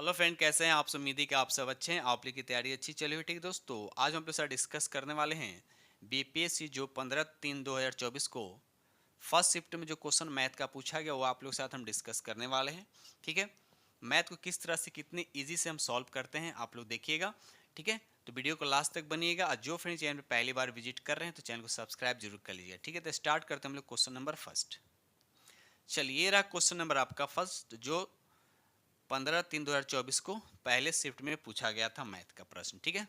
Hello friend, कैसे हैं आप सब। उम्मीद है कि आप सब अच्छे हैं, आप लोग की तैयारी अच्छी चली हुई। ठीक दोस्तों, आज हम लोग साथ डिस्कस करने वाले हैं बीपीएससी जो 15/3/2024 को फर्स्ट शिफ्ट में जो क्वेश्चन मैथ का पूछा गया वो आप लोग के साथ हम डिस्कस करने वाले हैं। ठीक है, मैथ को किस तरह से कितने ईजी से हम सॉल्व करते हैं आप लोग देखिएगा। ठीक है, तो वीडियो को लास्ट तक बनिएगा और जो फ्रेंड चैनल पर पहली बार विजिट कर रहे हैं तो चैनल को सब्सक्राइब जरूर कर लीजिए। ठीक है, तो स्टार्ट करते हैं हम लोग क्वेश्चन नंबर फर्स्ट। चलिए, ये रहा क्वेश्चन नंबर आपका फर्स्ट जो 15/3/2024 को पहले शिफ्ट में पूछा गया था मैथ का प्रश्न। ठीक है,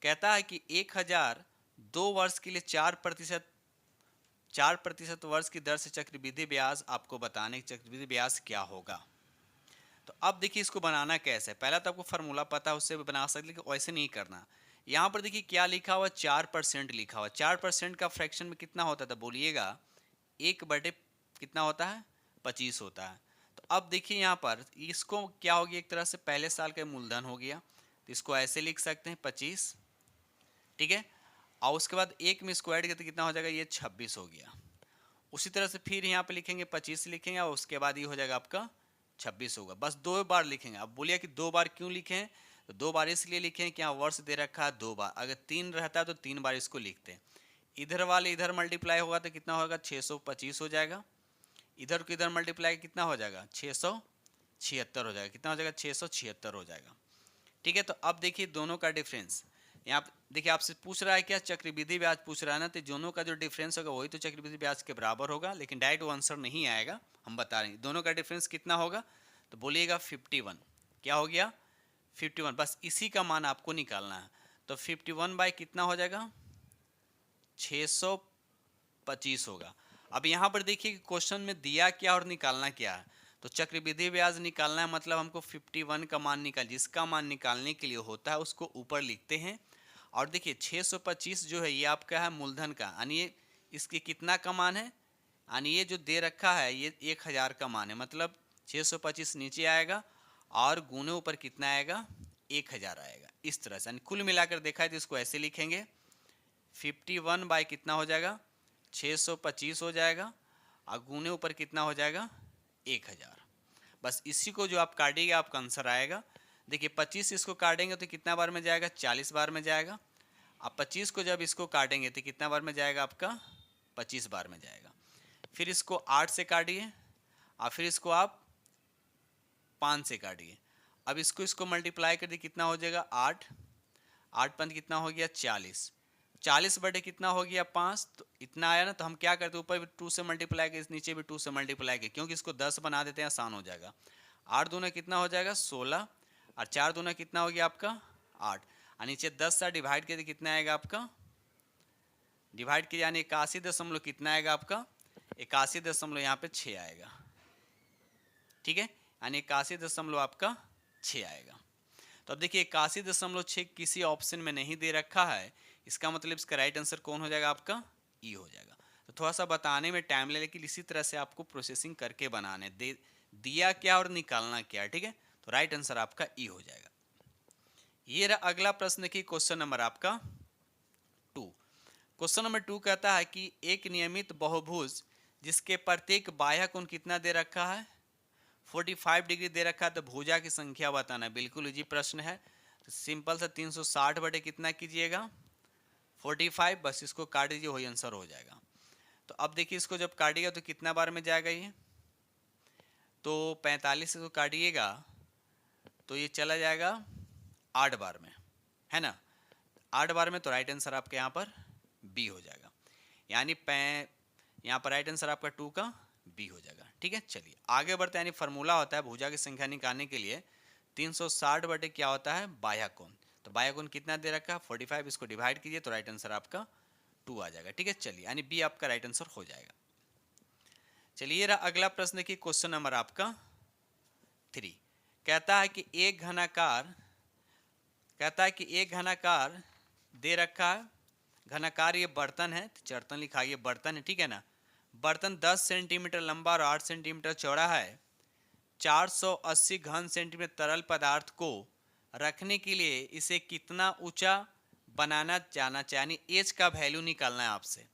कहता है कि 1000 2 वर्ष के लिए 4% वर्ष की दर से चक्रवृद्धि ब्याज आपको बताने की चक्रवृद्धि ब्याज क्या होगा। तो अब देखिए इसको बनाना कैसे है। पहला तो आपको फार्मूला पता है, उससे भी बना सकते, लेकिन वैसे नहीं करना। यहाँ पर देखिए क्या लिखा हुआ, 4% लिखा हुआ। 4% का फ्रैक्शन में कितना होता था बोलिएगा, 1/, कितना होता है, 25 होता है। तो अब देखिए यहाँ पर इसको क्या हो गया, एक तरह से पहले साल का मूलधन हो गया, तो इसको ऐसे लिख सकते हैं 25। ठीक है, और उसके बाद एक में इसको ऐड करते कितना हो जाएगा, ये 26 हो गया। उसी तरह से फिर यहाँ पे लिखेंगे 25 लिखेंगे और उसके बाद ये हो जाएगा आपका 26 होगा। बस 2 बार लिखेंगे। अब बोलिए कि 2 बार क्यों लिखें, तो 2 बार इसलिए लिखें कि यहाँ वर्ष दे रखा है 2 बार। अगर 3 रहता है तो 3 बार इसको लिखते हैं। इधर वाले इधर मल्टीप्लाई होगा तो कितना होगा, 625 हो जाएगा। इधर को इधर मल्टीप्लाई कितना हो जाएगा, 676 हो जाएगा। कितना हो जाएगा, 676 हो जाएगा। ठीक है, तो अब देखिए दोनों का डिफरेंस यहाँ देखिए आपसे पूछ रहा है क्या, चक्रवृद्धि ब्याज पूछ रहा है ना, तो दोनों का जो डिफरेंस होगा वही तो चक्रवृद्धि ब्याज के बराबर होगा, लेकिन डायरेक्ट वो आंसर नहीं आएगा। हम बता रहे हैं दोनों का डिफरेंस कितना होगा, तो बोलिएगा 51। क्या हो गया, 51। बस इसी का मान आपको निकालना है। तो 51 बाय कितना हो जाएगा, 625 होगा। अब यहाँ पर देखिए कि क्वेश्चन में दिया क्या और निकालना क्या है। तो चक्रवृद्धि ब्याज निकालना है, मतलब हमको 51 का मान निकाल, जिसका मान निकालने के लिए होता है उसको ऊपर लिखते हैं। और देखिए 625 जो है ये आपका है मूलधन का, यानी ये इसके कितना का मान है, यानी ये जो दे रखा है ये 1000 का मान है, मतलब 625 नीचे आएगा और गुने ऊपर कितना आएगा, 1000 आएगा। इस तरह से यानी कुल मिलाकर देखा है तो इसको ऐसे लिखेंगे, 51 बाय कितना हो जाएगा, 625 हो जाएगा और गुने ऊपर कितना हो जाएगा, 1000। बस इसी को जो आप काटिएगा आपका आंसर आएगा। देखिए 25 इसको काटेंगे तो कितना बार में जाएगा, 40 बार में जाएगा। अब 25 को जब इसको काटेंगे तो कितना बार में जाएगा आपका, 25 बार में जाएगा। फिर इसको 8 से काटिए और फिर इसको आप 5 से काटिए। अब इसको मल्टीप्लाई कर दिए, कितना हो जाएगा, 8 8 5 कितना हो गया, 40। 40/, कितना हो गया, 5। तो इतना आया ना, तो हम क्या करते हैं, ऊपर भी 2 से मल्टीप्लाई के, नीचे भी 2 से मल्टीप्लाई के, क्योंकि इसको 10 बना देते हैं, आसान हो जाएगा। 8 दूना कितना हो जाएगा, 16 और 4 दूना कितना हो गया आपका, 8 और नीचे 10 से डिवाइड करके कितना आएगा आपका, डिवाइड किया यानी 81 कितना आएगा आपका, 81 यहाँ पे 6 आएगा। ठीक है, यानी 81 आपका 6 आएगा। तो अब देखिए 81.6 किसी ऑप्शन में नहीं दे रखा है, इसका मतलब इसका राइट आंसर कौन हो जाएगा आपका, ई हो जाएगा। तो थोड़ा सा बताने में टाइम ले, लेकिन इसी तरह से आपको प्रोसेसिंग करके बनाने दे, दिया क्या और निकालना क्या। ठीक है, तो राइट आंसर आपका ई हो जाएगा। ये रहा अगला प्रश्न। देखिए क्वेश्चन नंबर आपका 2। क्वेश्चन नंबर 2 कहता है कि एक नियमित बहुभुज जिसके प्रत्येक बाह्य कोण कितना दे रखा है, 45 डिग्री दे रखा है, तो भुजा की संख्या बताना। बिल्कुल इजी प्रश्न है। तो सिंपल सा 360 कितना कीजिएगा, 45। बस इसको काट दीजिए, वही आंसर हो जाएगा। तो अब देखिए इसको जब काटिएगा तो कितना बार में जाएगा ये, तो 45 से इसको काटिएगा तो ये चला जाएगा 8 बार में, है ना, 8 बार में। तो राइट आंसर आपके यहाँ पर बी हो जाएगा, यानी यहाँ पर राइट आंसर आपका 2 का बी हो जाएगा। ठीक है, चलिए आगे बढ़ते हैं। यानी फार्मूला होता है भुजा की संख्या निकालने के लिए 360 क्या होता है, बाह्य कोण। तो बाह्य कोण कितना दे रखा है, 45। इसको डिवाइड कीजिए तो राइट आंसर आपका 2 आ जाएगा। ठीक है, चलिए यानी बी आपका राइट आंसर हो जाएगा। चलिए रहा अगला प्रश्न की क्वेश्चन नंबर आपका 3। कहता है कि एक घनाकार दे रखा है। घनाकार ये बर्तन है, तो चर्तन लिखा, ये बर्तन है। ठीक है ना, बर्तन 10 सेंटीमीटर लंबा और 8 सेंटीमीटर चौड़ा है। 480 घन सेंटीमीटर तरल पदार्थ को रखने के लिए इसे कितना ऊंचा बनाना जाना चाहिए, एज का वैल्यू निकालना है आपसे।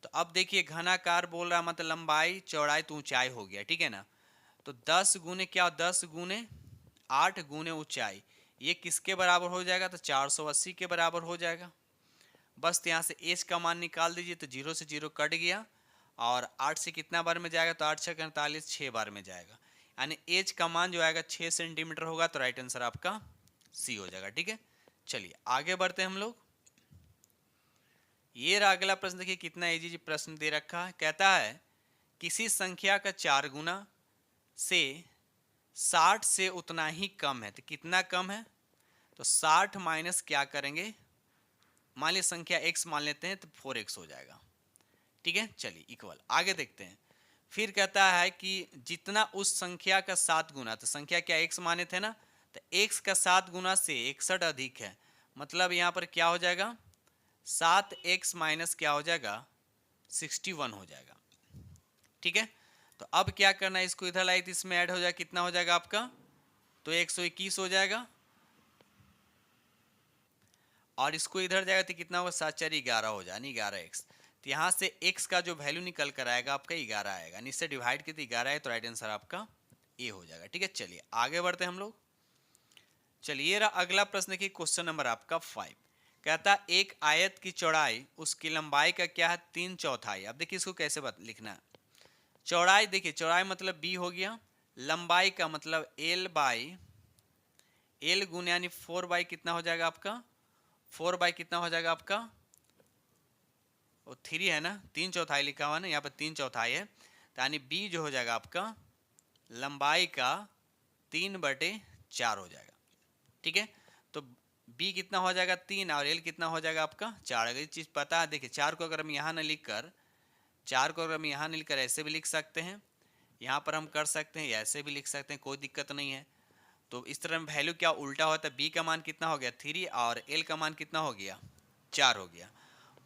तो अब देखिए घनाकार बोल रहा है, मतलब लंबाई चौड़ाई तो ऊंचाई हो गया। ठीक है ना, तो 10 गुने क्या, 10 गुने 8 गुने ऊंचाई, ये किसके बराबर हो जाएगा? तो 480 के बराबर हो जाएगा। बस यहाँ से एज का मान निकाल दीजिए, तो 0 से 0 कट गया, और 8 से कितना बार में जाएगा? तो 8 6 48, 6 बार में जाएगा, यानी एज का मान जो आएगा 6 सेंटीमीटर होगा। तो राइट आंसर आपका सी हो जाएगा। ठीक है, चलिए आगे बढ़ते हैं हम लोग। ये रहा अगला प्रश्न, देखिए कितना इजी प्रश्न दे रखा है। कहता है किसी संख्या का 4 गुना से 60 से उतना ही कम है, तो कितना कम है? तो 60 माइनस क्या करेंगे, मान लीजिए संख्या x मान लेते हैं, तो 4x हो जाएगा। ठीक है, चलिए इक्वल, आगे देखते हैं। फिर कहता है कि जितना उस संख्या का 7 गुना, तो संख्या क्या x माने थे ना, तो x का 7 गुना से 61 अधिक है, मतलब यहाँ पर क्या हो जाएगा? 7x माइनस क्या हो जाएगा? 61 हो जाएगा। ठीक है, तो अब क्या करना है, इसको इधर लाई तो इसमें ऐड हो जाएगा, कितना हो जाएगा आपका? तो 121 हो जाएगा, और इसको इधर जाएगा तो कितना होगा? 7 4 11 हो जाए, 11x। तो यहाँ से x का जो वैल्यू निकल कर आएगा आपका 11 आएगा, इससे डिवाइड किया तो 11 है, तो राइट आंसर आपका ए हो जाएगा। ठीक है, चलिए आगे बढ़ते हैं हम लोग। चलिए रहा अगला प्रश्न, देखिए क्वेश्चन नंबर आपका 5। कहता है एक आयत की चौड़ाई उसकी लंबाई का क्या है? 3/4। अब देखिए इसको कैसे लिखना है। चौड़ाई, देखिए चौड़ाई मतलब b हो गया, लंबाई का मतलब l गुण यानी 4 बाई कितना हो जाएगा आपका? 4 बाई कितना हो जाएगा आपका? वो 3 है ना, 3/4 लिखा हुआ ना, यहाँ पर 3/4 है, तो यानी b जो हो जाएगा आपका लंबाई का 3/4 हो जाएगा। ठीक है, तो b कितना हो जाएगा? 3, और l कितना हो जाएगा आपका? 4। अगर ये चीज़ पता है, देखिए 4 को अगर हम यहाँ न लिख कर, 4 को अगर हम यहाँ न लिख कर ऐसे भी लिख सकते हैं, यहाँ पर हम कर सकते हैं, ऐसे भी लिख सकते हैं, कोई दिक्कत नहीं है। तो इस तरह में वैल्यू क्या उल्टा होता है, b का मान कितना हो गया? 3, और l का मान कितना हो गया? 4 हो गया।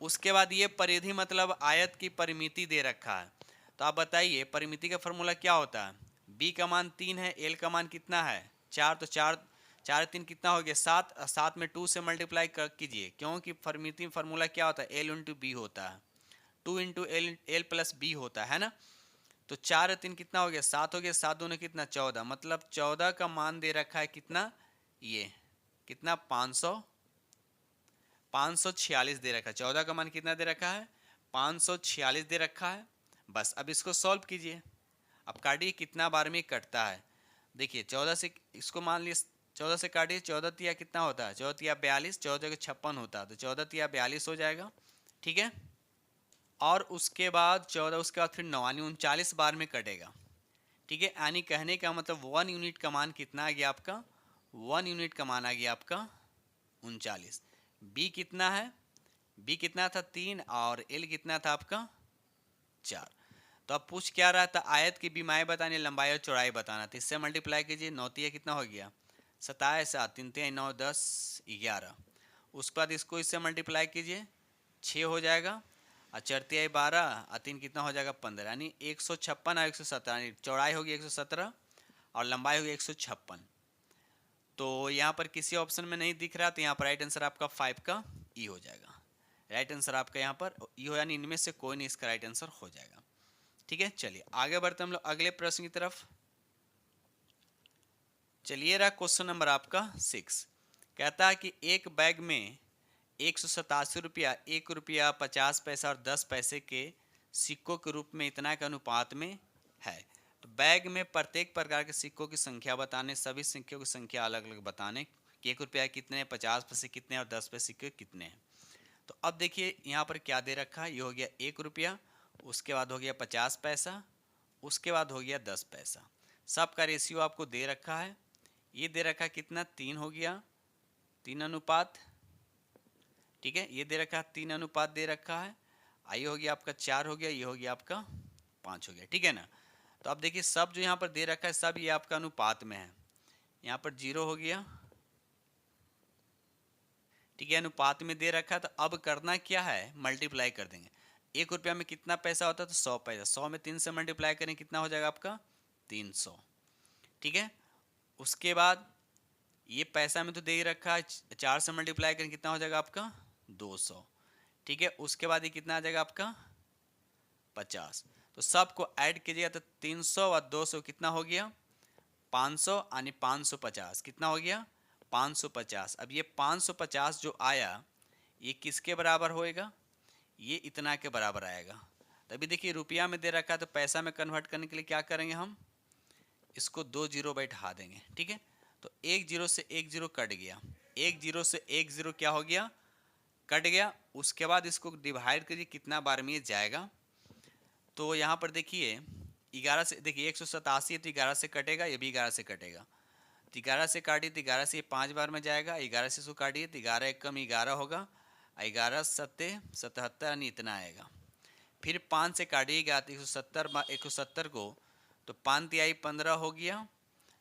उसके बाद ये परिधि मतलब आयत की परिमिति दे रखा है, तो आप बताइए परिमिति का फॉर्मूला क्या होता है? b का मान 3 है, l का मान कितना है? 4, तो 4 4 3 कितना हो गया? 7, 7 में 2 से मल्टीप्लाई कर कीजिए, क्योंकि परिमिति फार्मूला क्या होता है? l इंटू बी होता है, 2 इंटू एल प्लस बी होता है ना। तो 4 3 कितना हो गया? 7 हो गया, 7 दूनी कितना? 14, मतलब 14 का मान दे रखा है कितना? ये कितना? 546 दे रखा है। 14 का मान कितना दे रखा है? 546 दे रखा है। बस अब इसको सॉल्व कीजिए, अब काटिए कितना बार में कटता है। देखिए 14 से इसको मान लीजिए 14 से काटिए, 14 तिया कितना होता है? 14 तिया 42, 14 के 56 होता है, तो 14 तिया 42 हो जाएगा। ठीक है, और उसके बाद 14, उसके बाद फिर 9 यानी 39 बार में कटेगा। ठीक है, यानी कहने का मतलब 1 यूनिट का मान कितना आ गया आपका? 1 यूनिट का मान आ गया आपका 39। बी कितना है? बी कितना था? 3, और एल कितना था आपका? 4। तो अब पूछ क्या रहा था? आयत की बीमाएँ बतानी, लंबाई और चौड़ाई बताना, तो इससे मल्टीप्लाई कीजिए। 9 तिया कितना हो गया? 27, 7 3 तिया 9 10 11। उसके बाद इसको इससे मल्टीप्लाई कीजिए, 6 हो जाएगा, और 4 तिया 12, और 3 कितना हो जाएगा? 15, यानी 156 और 117, यानी चौड़ाई होगी 117 और लंबाई होगी 156। तो यहाँ पर किसी ऑप्शन में नहीं दिख रहा, तो यहाँ पर राइट आंसर आपका 5 का ई हो जाएगा। राइट आंसर आपका यहाँ पर ई हो, यानी इनमें से कोई नहीं इसका राइट आंसर हो जाएगा। ठीक है, चलिए आगे बढ़ते हम लोग अगले प्रश्न की तरफ। चलिए रहा क्वेश्चन नंबर आपका 6। कहता है कि एक बैग में 187 रुपया, 1 रुपया 50 पैसा और 10 पैसे के सिक्कों के रूप में इतना के अनुपात में है। तो बैग में प्रत्येक प्रकार के सिक्कों की संख्या बताने, सभी सिक्कों की संख्या अलग अलग बताने कि 1 रुपया कितने, 50 पैसे कितने और 10 पैसे सिक्के कितने हैं। तो अब देखिए यहाँ पर क्या दे रखा है, ये हो गया 1 रुपया, उसके बाद हो गया 50 पैसा, उसके बाद हो गया 10 पैसा। सबका रेशियो आपको दे रखा है, ये दे रखा है कितना? 3 हो गया, 3 अनुपात। ठीक है, ये दे रखा है 3 अनुपात दे रखा है, ये हो गया आपका 4 हो गया, ये हो गया आपका 5 हो गया। ठीक है ना, तो अब देखिए सब जो यहाँ पर दे रखा है सब ये आपका अनुपात में है। यहाँ पर 0 हो गया, ठीक है, अनुपात में दे रखा है। तो अब करना क्या है? मल्टीप्लाई कर देंगे। 1 रुपया में कितना पैसा होता है? तो 100 पैसा, 100 में 3 से मल्टीप्लाई करें कितना हो जाएगा आपका? 300। ठीक है, उसके बाद ये पैसा में तो दे ही रखा है, 4 से मल्टीप्लाई करें कितना हो जाएगा आपका? 200। ठीक है, उसके बाद ये कितना आ जाएगा आपका? 50। तो सबको ऐड कीजिएगा तो 300 और 200 कितना हो गया? 500 यानी 550 कितना हो गया 550। अब ये 550 जो आया ये किसके बराबर होएगा, ये इतना के बराबर आएगा। तभी देखिए रुपया में दे रखा है तो पैसा में कन्वर्ट करने के लिए क्या करेंगे, हम इसको 2 जीरो बैठा देंगे, ठीक है। तो एक जीरो से एक जीरो कट गया, एक जीरो से एक जीरो क्या हो गया, कट गया। उसके बाद इसको डिवाइड करिए कितना बार में ये जाएगा। तो यहाँ पर देखिए 11 से, देखिए 187 है तो 11 से कटेगा, ये भी 11 से कटेगा। तो 11 से काटिए तो 11 से ये 5 बार में जाएगा, 11 से इसको काटिए तो 11 एक कम 11 होगा, 11 सत्ते 77 यानी इतना आएगा। फिर 5 से काटिएगा तो 170 को, तो 5 तिहाई 15 हो गया,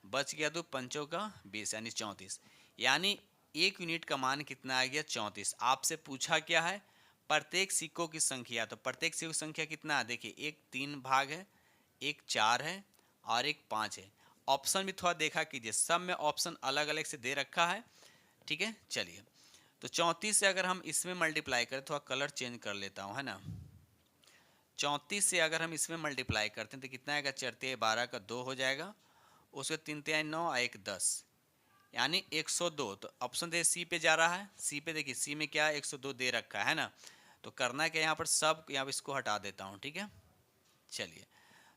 बच गया 2 पंचों का 20 यानी 34। यानी एक यूनिट का मान कितना आ गया 34। आपसे पूछा क्या है, प्रत्येक सिक्कों की संख्या। तो प्रत्येक सिक्कों की संख्या कितना है, देखिए एक 3 भाग है, एक 4 है और एक 5 है। ऑप्शन भी थोड़ा देखा कीजिए, सब में ऑप्शन अलग अलग से दे रखा है, ठीक है। चलिए तो 34 से अगर हम इसमें मल्टीप्लाई करें, थोड़ा कलर चेंज कर लेता हूँ, है ना। 34 से अगर हम इसमें मल्टीप्लाई करते हैं तो कितना आएगा, 4 12 का 2 हो जाएगा, उसके 3 3 9 और 1 10 यानी 102। तो ऑप्शन दे सी पे जा रहा है, सी पे देखिए सी में क्या है 102 दे रखा है ना। तो करना क्या, यहाँ पर सब, यहाँ पर इसको हटा देता हूँ, ठीक है। चलिए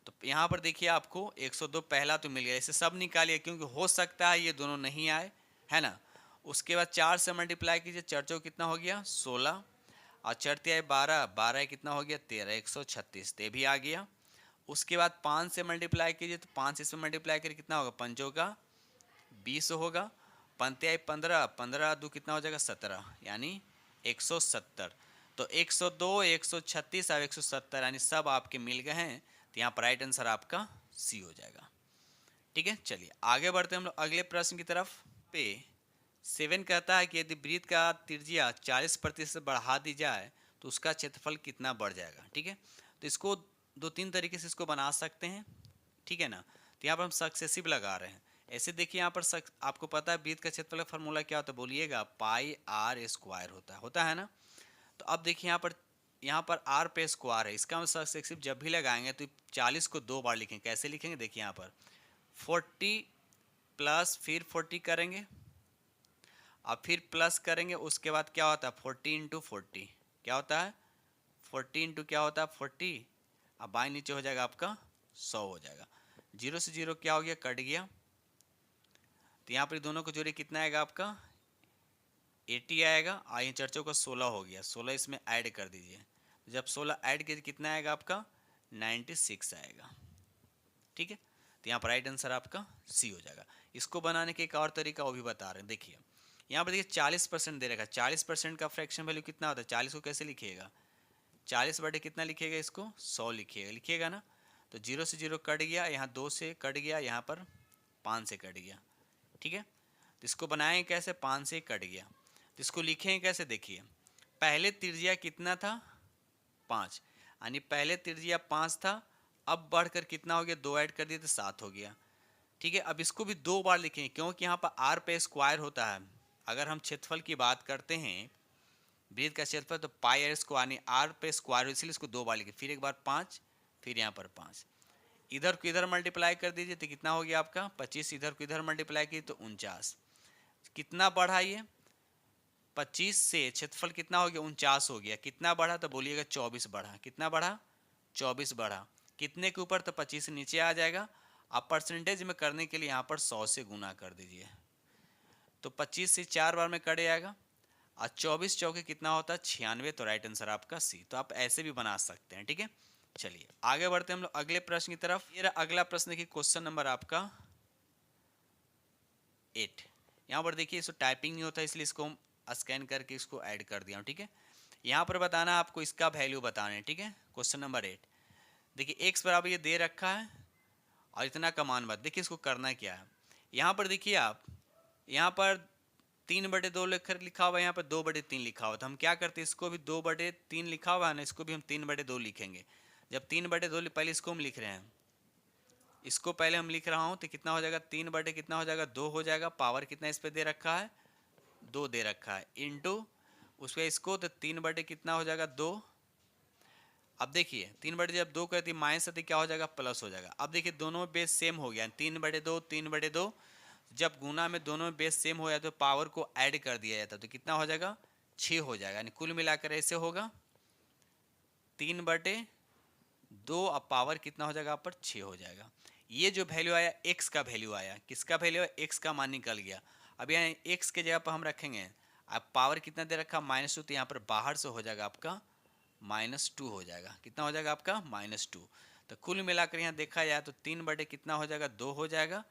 तो यहाँ पर देखिए आपको 102 पहला तो मिल गया, इसे सब निकालिए क्योंकि हो सकता है ये दोनों नहीं आए, है ना। उसके बाद 4 से मल्टीप्लाई कीजिए, 4 चौ कितना हो गया 16 और 4 तिहाई 12, 12 कितना हो गया 13, 136 ते भी आ गया। उसके बाद 5 से मल्टीप्लाई कीजिए तो 5 इसमें मल्टीप्लाई करिए कितना होगा, पंचों का 20 होगा, 5 तिहाई 15, 15 दो कितना हो जाएगा 17 यानी 170। तो 102, 136 और 170 यानी सब आपके मिल गए हैं। तो यहाँ पर राइट आंसर आपका सी हो जाएगा, ठीक है। चलिए आगे बढ़ते हैं हम लोग अगले प्रश्न की तरफ। पे 7 कहता है कि यदि वृत्त का त्रिज्या 40% बढ़ा दी जाए तो उसका क्षेत्रफल कितना बढ़ जाएगा, ठीक है। तो इसको 2-3 तरीके से इसको बना सकते हैं, ठीक है ना। तो यहाँ पर हम सक्सेसिव लगा रहे हैं। ऐसे देखिए यहाँ पर आपको पता है वृत्त का क्षेत्रफल का फॉर्मूला क्या होता है, बोलिएगा पाई आर स्क्वायर होता है ना। तो अब देखिए यहाँ पर आर पे स्क्वायर है, इसका हम सक्सेसिव जब भी लगाएंगे तो 40 को 2 बार लिखेंगे। कैसे लिखेंगे, देखिए यहाँ पर 40 प्लस फिर 40 करेंगे और फिर प्लस करेंगे, उसके बाद क्या होता है 40 इंटू 40 क्या होता है 40 इंटू क्या होता है 40, अब बाई नीचे हो जाएगा आपका 100 हो जाएगा। 0 से 0 क्या हो गया, कट गया। तो यहाँ पर दोनों को जोड़िए कितना आएगा आपका 80 आएगा, और ये चर्चों का 16 हो गया, 16 इसमें ऐड कर दीजिए। जब 16 ऐड कीजिए कितना आएगा आपका 96 आएगा, ठीक है। तो यहाँ पर राइट आंसर आपका सी हो जाएगा। इसको बनाने के एक और तरीका वो भी बता रहे हैं, देखिए यहाँ पर देखिए 40% दे रखा है, 40% का फ्रैक्शन वैल्यू कितना होता है, 40 को कैसे लिखिएगा 40 बटे कितना लिखिएगा, इसको 100 लिखिएगा ना। तो 0 से 0 कट गया, यहाँ 2 से कट गया, यहाँ पर 5 से कट गया, ठीक है। तो इसको बनाएं कैसे, 5 से कट गया, तो इसको लिखेंगे कैसे, देखिए पहले त्रिज्या कितना था 5, यानी पहले त्रिज्या 5 था, अब बढ़कर कितना हो गया 2 ऐड कर दिए तो 7 हो गया, ठीक है। अब इसको भी 2 बार लिखेंगे क्योंकि यहाँ पर आर पे स्क्वायर होता है। अगर हम क्षेत्रफल की बात करते हैं वृत्त का क्षेत्रफल तो पाई आर स्क्वायर, यानी आर पे स्क्वायर, इसलिए इसको 2 बार लिखे, फिर एक बार 5, फिर यहाँ पर 5, इधर को इधर मल्टीप्लाई कर दीजिए तो कितना हो गया आपका 25, इधर को इधर मल्टीप्लाई कीजिए तो 49। कितना बढ़ा ये 25 से क्षेत्रफल कितना हो गया 49 हो गया, कितना बढ़ा तो बोलिएगा 24 बढ़ा, कितना बढ़ा 24 बढ़ा, कितने के ऊपर तो 25 से नीचे आ जाएगा। आप परसेंटेज में करने के लिए यहाँ पर 100 से गुना कर दीजिए, तो 25 से 4 बार में कट जाएगा, और 24 चौके कितना होता है 96। तो राइट आंसर आपका सी। तो आप ऐसे भी बना सकते हैं, ठीक है। चलिए आगे बढ़ते हैं हम लोग अगले प्रश्न की तरफ। ये अगला प्रश्न देखिए क्वेश्चन नंबर आपका 8। यहाँ पर देखिए इसको टाइपिंग नहीं होता इसलिए इसको हम स्कैन करके इसको ऐड कर दिया, ठीक है। यहाँ पर बताना आपको इसका वैल्यू बताना है, ठीक है। क्वेश्चन नंबर 8 देखिए x बराबर ये दे रखा है और इतना का मान बता, देखिए इसको करना क्या है। यहाँ पर देखिए आप यहाँ पर 3/2 लिखा हुआ है, यहाँ पर 2/3 लिखा हुआ, तो हम क्या करते हैं इसको भी 2/3 लिखा हुआ है ना, इसको भी हम 3/2 लिखेंगे। जब 3/2 पहले इसको हम लिख रहे हैं, इसको पहले हम लिख रहा हूँ तो कितना हो जाएगा 3 बटे कितना हो जाएगा 2 हो जाएगा, पावर कितना इस पर दे रखा है 2 दे रखा है, इंटू उस पर इसको तो 3 बटे कितना हो जाएगा 2, अब देखिए 3/2 जब 2 करती माइनस आती क्या हो जाएगा, प्लस हो जाएगा। अब देखिए दोनों बेस सेम हो गया, 3/2 3/2, जब गुना में दोनों में बेस सेम हो जाए तो पावर को ऐड कर दिया जाता है, तो कितना हो जाएगा, 6 हो जाएगा। यानी कुल मिलाकर ऐसे होगा 3/2, अब पावर कितना हो जाएगा, पर 6 हो जाएगा। ये जो वैल्यू आया x का वैल्यू आया, किसका वैल्यू, x का मान निकल गया। अब यहाँ x के जगह पर हम रखेंगे, अब पावर कितना दे रखा, -2, तो यहाँ पर बाहर से हो जाएगा आपका -2 हो जाएगा। कितना हो जाएगा आपका, -2। तो कुल मिलाकर यहाँ देखा जाए तो 3/2 कितना हो जाएगा, 2 हो जाएगा।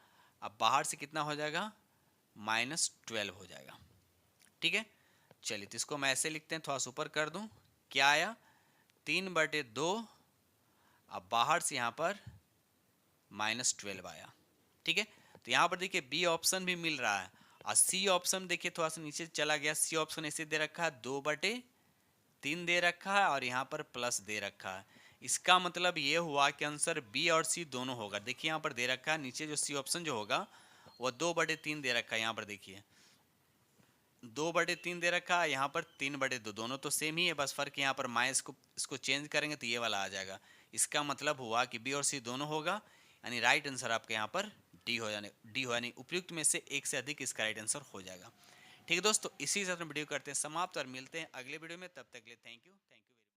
अब बाहर से कितना हो जाएगा, -12 हो जाएगा। ठीक है, चलिए तो इसको मैं ऐसे लिखते हैं, थोड़ा सा ऊपर कर दूं, क्या आया, 3/2, अब बाहर से यहाँ पर -12 आया। ठीक है, तो यहाँ पर देखिए बी ऑप्शन भी मिल रहा है, और सी ऑप्शन देखिए थोड़ा सा नीचे चला गया। सी ऑप्शन ऐसे दे रखा है 2/3 दे रखा है, और यहाँ पर प्लस दे रखा है। इसका मतलब ये हुआ कि आंसर बी और सी दोनों होगा। देखिए यहाँ पर दे रखा है नीचे जो सी ऑप्शन जो होगा वो 2/3 दे रखा है। यहाँ पर देखिए 2/3 दे रखा है, यहाँ पर 3/2, दोनों तो सेम ही है, बस फर्क यहाँ पर माइनस को इसको चेंज करेंगे तो ये वाला आ जाएगा। इसका मतलब हुआ कि बी और सी दोनों होगा, यानी राइट आंसर आपके यहाँ पर डी हो, यानी उपयुक्त में से एक से अधिक इसका राइट आंसर हो जाएगा। ठीक है दोस्तों, इसी के साथ हम वीडियो करते हैं समाप्त और मिलते हैं अगले वीडियो में। तब तक के लिए थैंक यू।